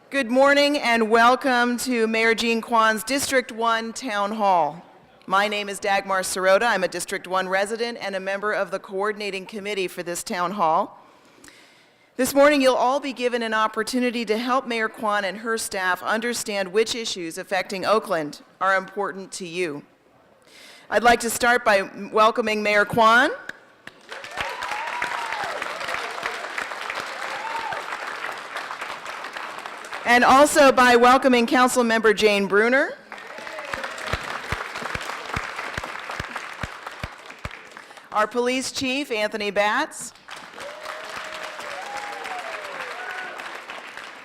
Good morning and welcome to Mayor Jean Quan's District 1 Town Hall. My name is Dagmar Sirota. I'm a District 1 resident and a member of the coordinating committee for this town hall. This morning you'll all be given an opportunity to help Mayor Quan and her staff understand which issues affecting Oakland are important to you. I'd like to start by welcoming Mayor Quan. And also by welcoming Council Member Jane Brunner. Our Police Chief, Anthony Batts.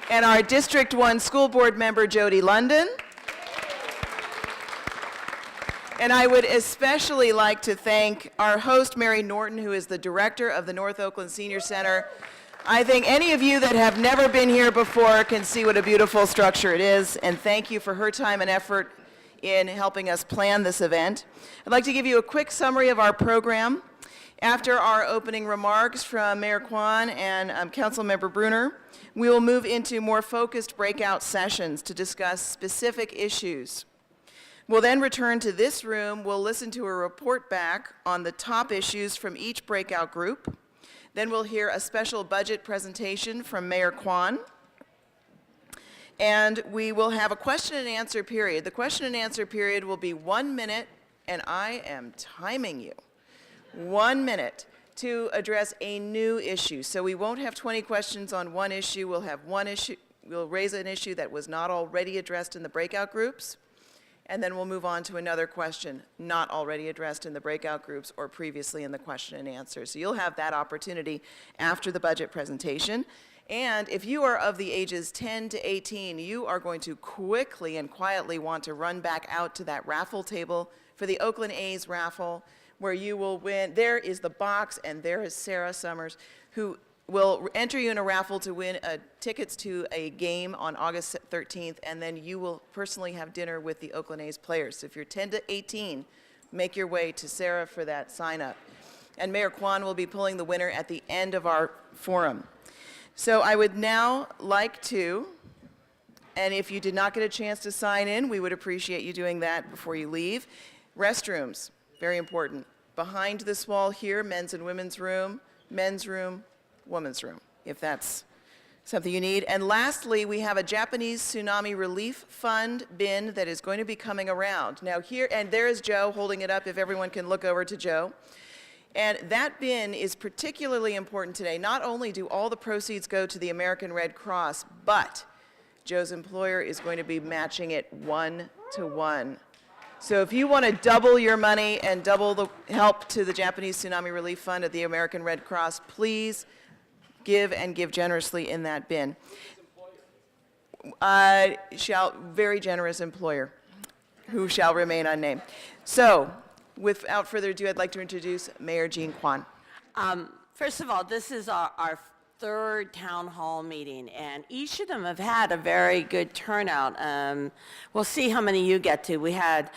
And our District 1 School Board Member, Jody London. And I would especially like to thank our host, Mary Norton, who is the director of the North Oakland Senior Center. I think any of you that have never been here before can see what a beautiful structure it is, and thank you for her time and effort in helping us plan this event. I'd like to give you a quick summary of our program. After our opening remarks from Mayor Quan and Councilmember Brunner, we will move into more focused breakout sessions to discuss specific issues. We'll then return to this room. We'll listen to a report back on the top issues from each breakout group. Then we'll hear a special budget presentation from Mayor Quan. And we will have a question and answer period. The question and answer period will be 1 minute, and I am timing you. 1 minute to address a new issue. So we won't have 20 questions on one issue. We'll have one issue. We'll raise an issue that was not already addressed in the breakout groups. And then we'll move on to another question not already addressed in the breakout groups or previously in the question and answer. So you'll have that opportunity after the budget presentation. And if you are of the ages 10 to 18, you are going to quickly and quietly want to run back out to that raffle table for the Oakland A's raffle, where you will win. There is the box, and there is Sarah Summers, who will enter you in a raffle to win tickets to a game on August 13th, and then you will personally have dinner with the Oakland A's players. So if you're 10 to 18, make your way to Sarah for that sign up. And Mayor Quan will be pulling the winner at the end of our forum. So I would now like to, and if you did not get a chance to sign in, we would appreciate you doing that before you leave. Restrooms, very important. Behind this wall here, men's and women's room, women's room, if that's something you need. And lastly, we have a Japanese Tsunami Relief Fund bin that is going to be coming around. Now here, and there is Joe holding it up, if everyone can look over to Joe. And that bin is particularly important today. Not only do all the proceeds go to the American Red Cross, but Joe's employer is going to be matching it 1-to-1. So if you want to double your money and double the help to the Japanese Tsunami Relief Fund at the American Red Cross, please give and give generously in that bin. Very generous employer who shall remain unnamed. So without further ado, I'd like to introduce Mayor Jean Quan. First of all, this is our third town hall meeting, and each of them have had a very good turnout. We'll see how many you get to. We had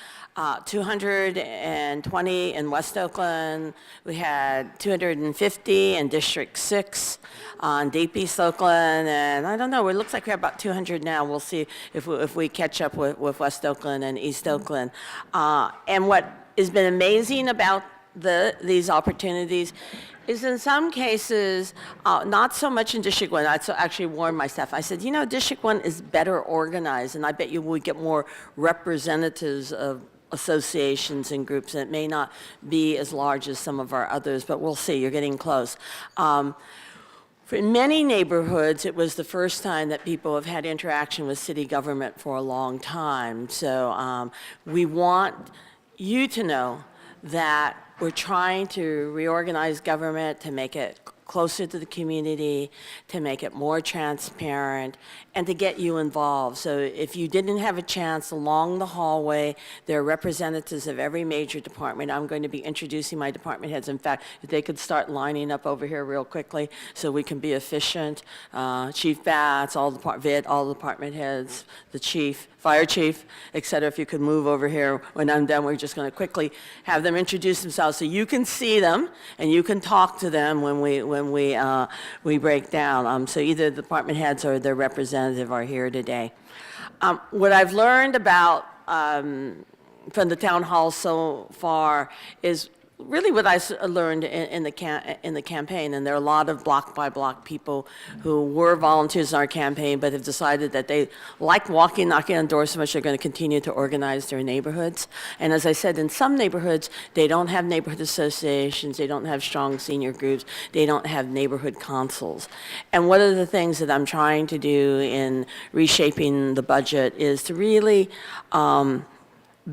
220 in West Oakland. We had 250 in District 6 on Deep East Oakland, and I don't know, it looks like we have about 200 now. We'll see if we catch up with West Oakland and East Oakland. And what has been amazing about these opportunities is in some cases, not so much in District 1. I actually warned my staff. I said, you know, District 1 is better organized, and I bet you would get more representatives of associations and groups, and it may not be as large as some of our others, but we'll see. You're getting close. For many neighborhoods, it was the first time that people have had interaction with city government for a long time. So we want you to know that we're trying to reorganize government to make it closer to the community, to make it more transparent, and to get you involved. So if you didn't have a chance along the hallway, there are representatives of every major department. I'm going to be introducing my department heads. In fact, if they could start lining up over here real quickly so we can be efficient. Chief Batts, all the department heads, the chief, fire chief, et cetera. If you could move over here when I'm done, we're just going to quickly have them introduce themselves so you can see them and you can talk to them when when we break down. So either the department heads or their representative are here today. What I've learned about from the town hall so far is really what I learned in the campaign, and there are a lot of block-by-block people who were volunteers in our campaign but have decided that they like walking, knocking on doors so much they're going to continue to organize their neighborhoods. And as I said, in some neighborhoods, they don't have neighborhood associations, they don't have strong senior groups, they don't have neighborhood councils. And one of the things that I'm trying to do in reshaping the budget is to really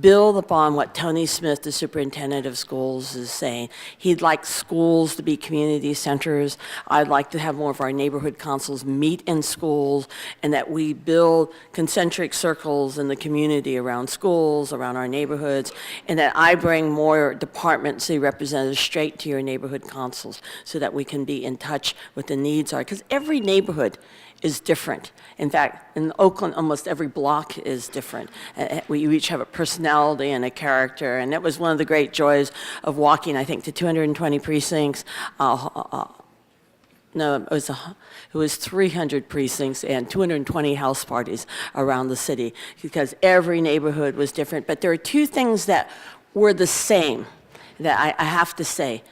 build upon what Tony Smith, the superintendent of schools, is saying. He'd like schools to be community centers. I'd like to have more of our neighborhood councils meet in schools, and that we build concentric circles in the community around schools, around our neighborhoods, and that I bring more department city representatives straight to your neighborhood councils so that we can be in touch with the needs are. Because every neighborhood is different. In fact, in Oakland, almost every block is different. We each have a personality and a character, and that was one of the great joys of walking, I think, to 220 precincts. No, it was 300 precincts and 220 house parties around the city, because every neighborhood was different. But there are two things that were the same that I have to say.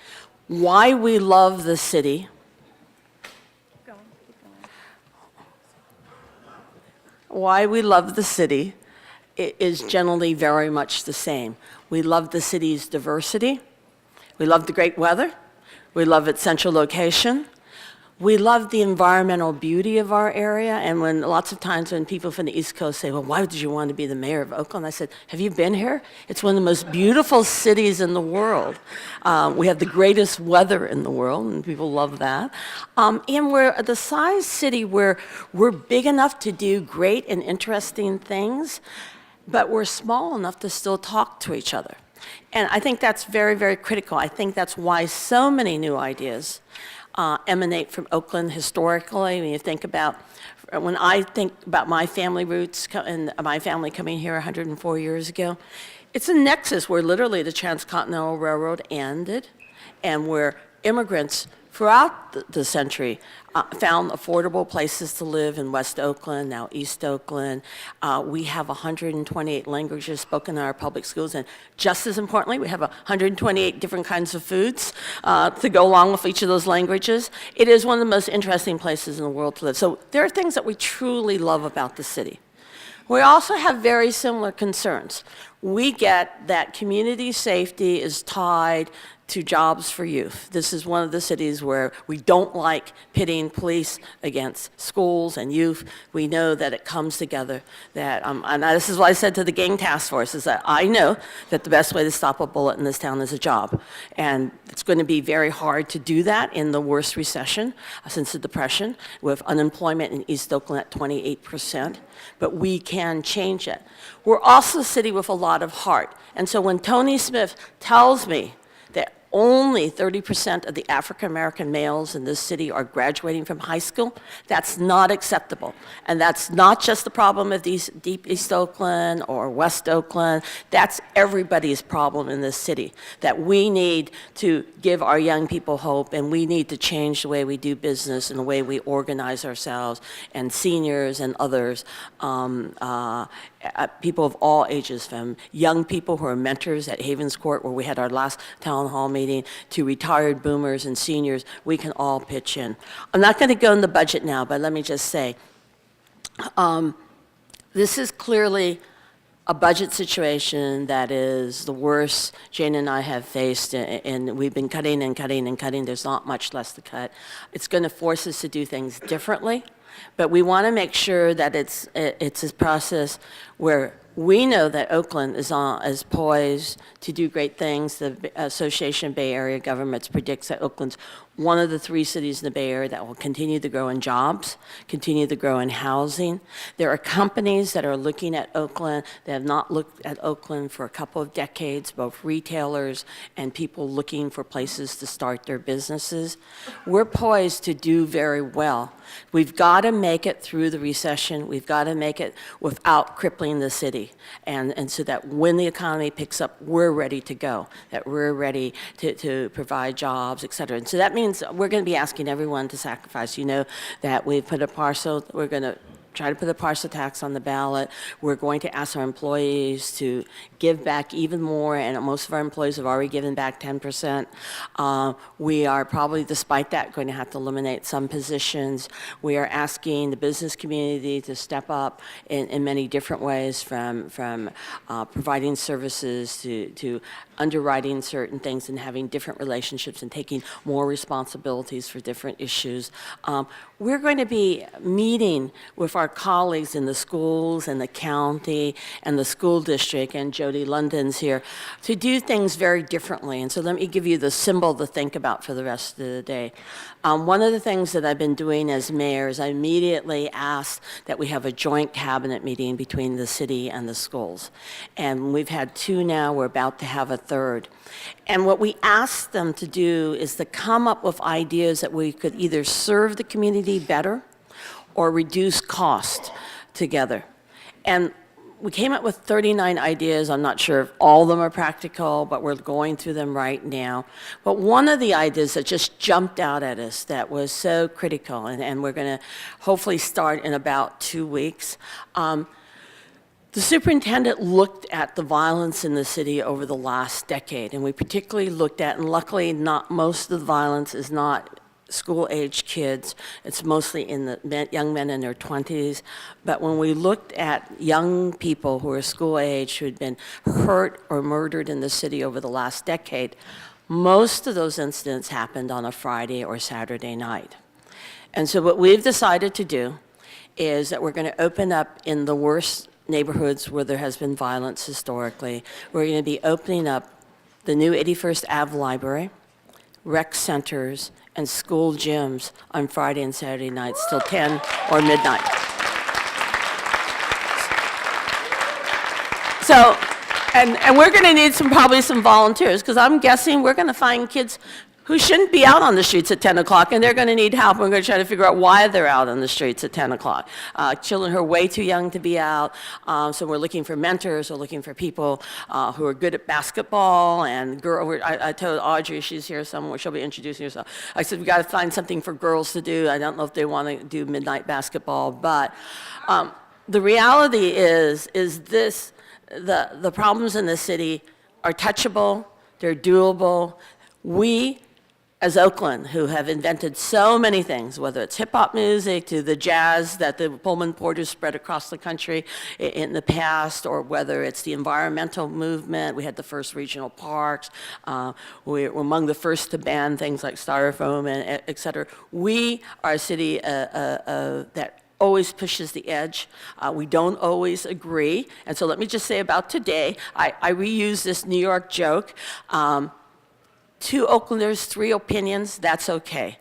Why we love the city. Why we love the city is generally very much the same. We love the city's diversity. We love the great weather. We love its central location. We love the environmental beauty of our area. And when lots of times when people from the East Coast say, well, why did you want to be the mayor of Oakland? I said, have you been here? It's one of the most beautiful cities in the world. We have the greatest weather in the world, and people love that. And we're the size city where we're big enough to do great and interesting things, but we're small enough to still talk to each other. And I think that's very, very critical. I think that's why so many new ideas emanate from Oakland historically. When you think about, when I think about my family roots and my family coming here 104 years ago, it's a nexus where literally the Transcontinental Railroad ended and where immigrants throughout the century found affordable places to live in West Oakland, now East Oakland. We have 128 languages spoken in our public schools, and just as importantly, we have 128 different kinds of foods to go along with each of those languages. It is one of the most interesting places in the world to live. So there are things that we truly love about the city. We also have very similar concerns. We get that community safety is tied to jobs for youth. This is one of the cities where we don't like pitting police against schools and youth. We know that it comes together. That, and this is what I said to the gang task force, is that I know that the best way to stop a bullet in this town is a job. And it's going to be very hard to do that in the worst recession since the Depression, with unemployment in East Oakland at 28%. But we can change it. We're also a city with a lot of heart. And so when Tony Smith tells me that only 30% of the African-American males in this city are graduating from high school, that's not acceptable. And that's not just the problem of deep East Oakland or West Oakland. That's everybody's problem in this city, that we need to give our young people hope, and we need to change the way we do business and the way we organize ourselves, and seniors and others, people of all ages, from young people who are mentors at Havens Court, where we had our last town hall meeting, to retired boomers and seniors. We can all pitch in. I'm not going to go in the budget now, but let me just say, this is clearly a budget situation that is the worst Jane and I have faced, and we've been cutting and cutting and cutting. There's not much less to cut. It's going to force us to do things differently, but we want to make sure that it's a process where we know that Oakland is poised to do great things. The Association of Bay Area Governments predicts that Oakland's one of the 3 cities in the Bay Area that will continue to grow in jobs, continue to grow in housing. There are companies that are looking at Oakland that have not looked at Oakland for a couple of decades, both retailers and people looking for places to start their businesses. We're poised to do very well. We've got to make it through the recession. We've got to make it without crippling the city. And so that when the economy picks up, we're ready to go, that we're ready to provide jobs, et cetera. And so that means means we're going to be asking everyone to sacrifice. You know that we've put we're going to try to put a parcel tax on the ballot. We're going to ask our employees to give back even more, and most of our employees have already given back 10%. We are probably, despite that, going to have to eliminate some positions. We are asking the business community to step up in many different ways, from providing services to underwriting certain things and having different relationships and taking more responsibilities for different issues. We're going to be meeting with our colleagues in the schools and the county and the school district, and Jody London's here, to do things very differently. And so let me give you the symbol to think about for the rest of the day. One of the things that I've been doing as mayor is I immediately asked that we have a joint cabinet meeting between the city and the schools. And we've had 2 now, we're about to have a 3rd. And what we asked them to do is to come up with ideas that we could either serve the community better or reduce cost together. And we came up with 39 ideas. I'm not sure if all of them are practical, but we're going through them right now. But one of the ideas that just jumped out at us that was so critical, and we're going to hopefully start in about 2 weeks, the superintendent looked at the violence in the city over the last decade, and we particularly looked at, and luckily not most of the violence is not school-age kids. It's mostly in the young men in their 20s. But when we looked at young people who are school-age who had been hurt or murdered in the city over the last decade, most of those incidents happened on a Friday or Saturday night. And so what we've decided to do is that we're going to open up in the worst neighborhoods where there has been violence historically. We're going to be opening up the new 81st Ave Library, rec centers, and school gyms on Friday and Saturday nights till 10 or midnight. So, and we're going to need probably some volunteers, because I'm guessing we're going to find kids who shouldn't be out on the streets at 10 o'clock, and they're going to need help. We're going to try to figure out why they're out on the streets at 10 o'clock. Children who are way too young to be out, so we're looking for mentors, we're looking for people who are good at basketball, and I told Audrey, she's here somewhere, she'll be introducing herself. I said, we got to find something for girls to do. I don't know if they want to do midnight basketball, but the reality is this, the problems in the city are touchable, they're doable. We, as Oakland, who have invented so many things, whether it's hip-hop music to the jazz that the Pullman Porters spread across the country in the past, or whether it's the environmental movement. We had the first regional parks. We're among the first to ban things like styrofoam, and et cetera. We are a city that always pushes the edge. We don't always agree. And so let me just say about today, I reuse this New York joke. 2 Oaklanders, 3 opinions, that's okay.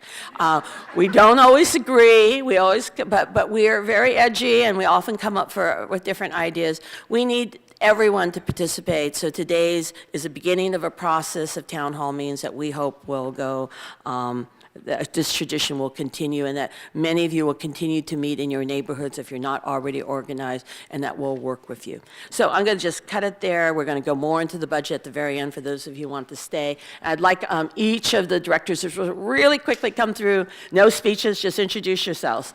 We don't always agree, but we are very edgy, and we often come up with different ideas. We need everyone to participate, so today's is the beginning of a process of town hall meetings that we hope will go, that this tradition will continue, and that many of you will continue to meet in your neighborhoods if you're not already organized, and that will work with you. So I'm going to just cut it there. We're going to go more into the budget at the very end for those of you who want to stay. I'd like each of the directors to really quickly come through. No speeches, just introduce yourselves.